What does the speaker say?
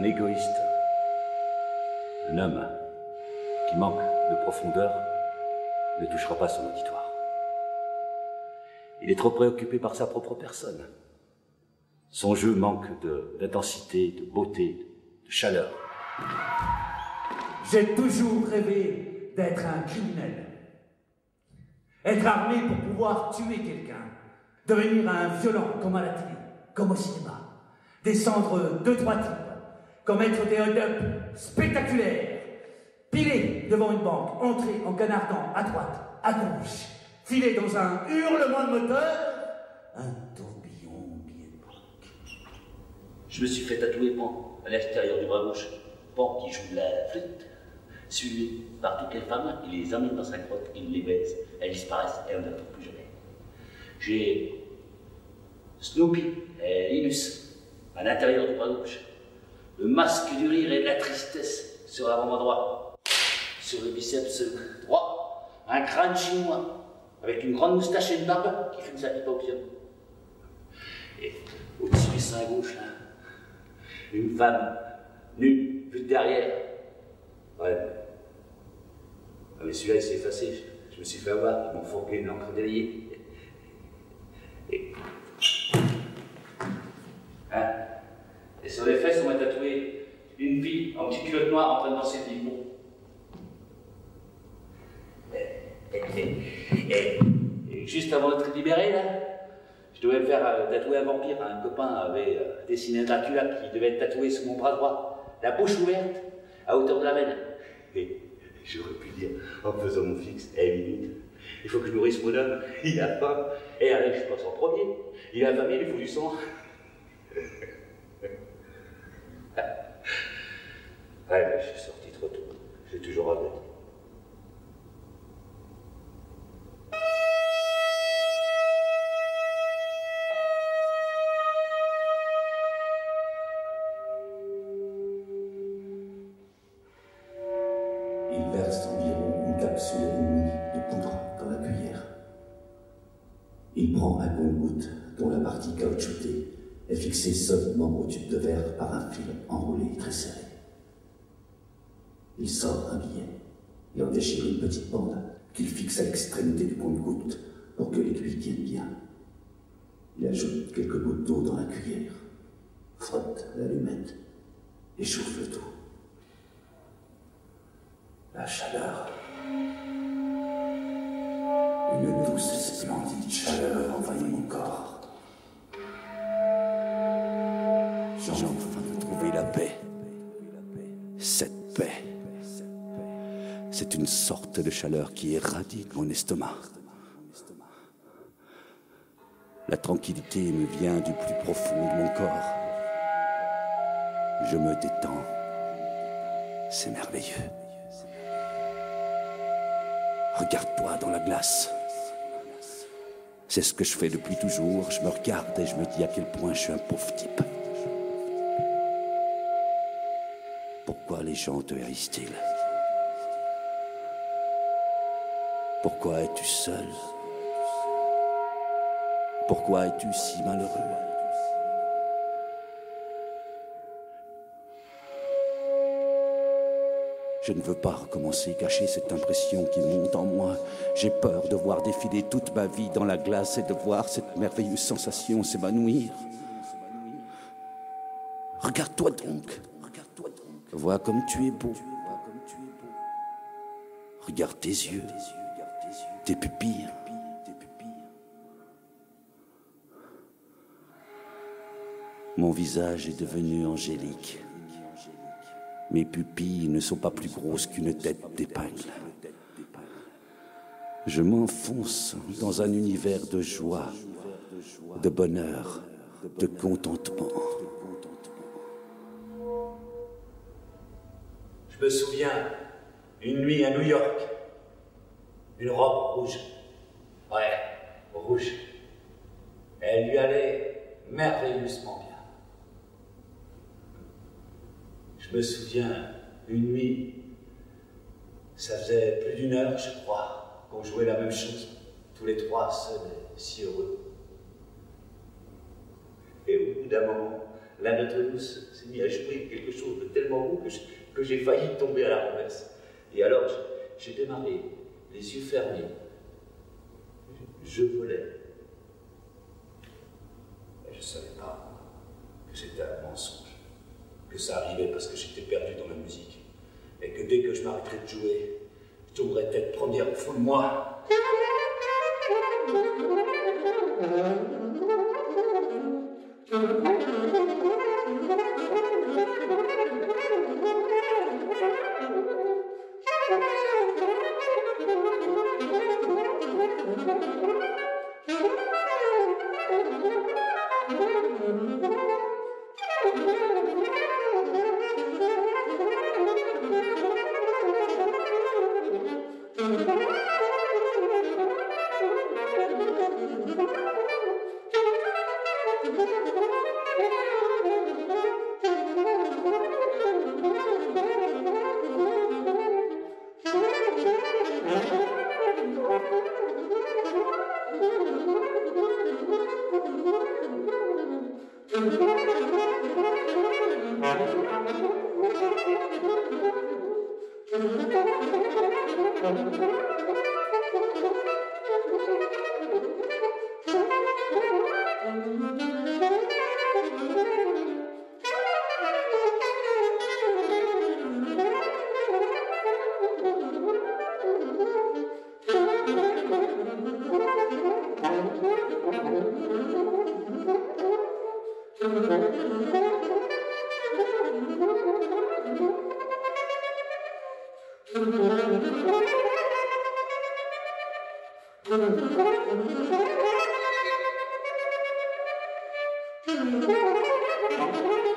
égoïste. Un homme qui manque de profondeur ne touchera pas son auditoire. Il est trop préoccupé par sa propre personne. Son jeu manque d'intensité, de beauté, de chaleur. J'ai toujours rêvé d'être un criminel. Être armé pour pouvoir tuer quelqu'un. Devenir un violent comme à la télé, comme au cinéma. Descendre 2-3 types. Commettre des hold-up spectaculaires. Piler devant une banque. Entrer en canardant à droite, à gauche. Filer dans un hurlement de moteur. Un tourbillon billet de banque. Je me suis fait tatouer Pan à l'extérieur du bras gauche. Pan qui joue de la flûte. Suivi par toutes les femmes, il les emmène dans sa grotte, il les baise, elles disparaissent et on ne les retrouve plus jamais. J'ai Snoopy et Linus à l'intérieur du bras gauche. Le masque du rire et de la tristesse sur l'avant-bras droit. Sur le biceps droit, un crâne chinois avec une grande moustache et une barbe qui fume sa pipe à opium. Et au-dessus du sein gauche, là, une femme nue, vue de derrière. Ouais. Ah mais celui-là il s'est effacé, je me suis fait avoir, ils m'ont fourgué une encre déliée. Et... Hein? Et sur les fesses on m'a tatoué une fille en petite culotte noire en train de danser le bimbo. Et juste avant d'être libéré là, je devais me faire tatouer un vampire. Un copain avait dessiné un Dracula qui devait être tatoué sous mon bras droit, la bouche ouverte, à hauteur de la veine. Et j'aurais pu dire, en faisant mon fixe, minute, il faut que je nourrisse mon homme, il a faim, et allez, je passe en premier, il a faim, il faut du sang. Ouais, mais je suis sorti trop tôt, j'ai toujours regretté. Il prend un compte-goutte dont la partie caoutchoutée est fixée solidement au tube de verre par un fil enroulé très serré. Il sort un billet et en déchire une petite bande qu'il fixe à l'extrémité du compte-goutte pour que l'aiguille tienne bien. Il ajoute quelques gouttes d'eau dans la cuillère, frotte l'allumette et chauffe le tout. La chaleur. Une douce et splendide chaleur envahit mon corps. J'ai enfin trouvé la paix. Cette paix. C'est une sorte de chaleur qui irradie mon estomac. La tranquillité me vient du plus profond de mon corps. Je me détends. C'est merveilleux. Regarde-toi dans la glace. C'est ce que je fais depuis toujours. Je me regarde et je me dis à quel point je suis un pauvre type. Pourquoi les gens te haïssent-ils? Pourquoi es-tu seul? Pourquoi es-tu si malheureux? Je ne veux pas recommencer, cacher cette impression qui monte en moi. J'ai peur de voir défiler toute ma vie dans la glace et de voir cette merveilleuse sensation s'évanouir. Regarde-toi donc. Vois comme tu es beau. Regarde tes yeux, tes pupilles. Mon visage est devenu angélique. Mes pupilles ne sont pas plus grosses qu'une tête d'épingle. Je m'enfonce dans un univers de joie, de bonheur, de contentement. Je me souviens, une nuit à New York, une robe rouge. Ouais, rouge. Elle lui allait merveilleusement bien. Je me souviens, une nuit, ça faisait plus d'une heure, je crois, qu'on jouait la même chose, tous les trois, seuls et si heureux. Et au bout d'un moment, l'un d'entre nous s'est mis à jouer quelque chose de tellement beau que j'ai failli tomber à la renverse. Et alors, j'ai démarré, les yeux fermés. Je volais. Mais je ne savais pas que c'était un mensonge, que ça arrivait parce que j'étais perdu dans ma musique, et que dès que je m'arrêterais de jouer, je tomberais tête première au fond de moi. Thank you.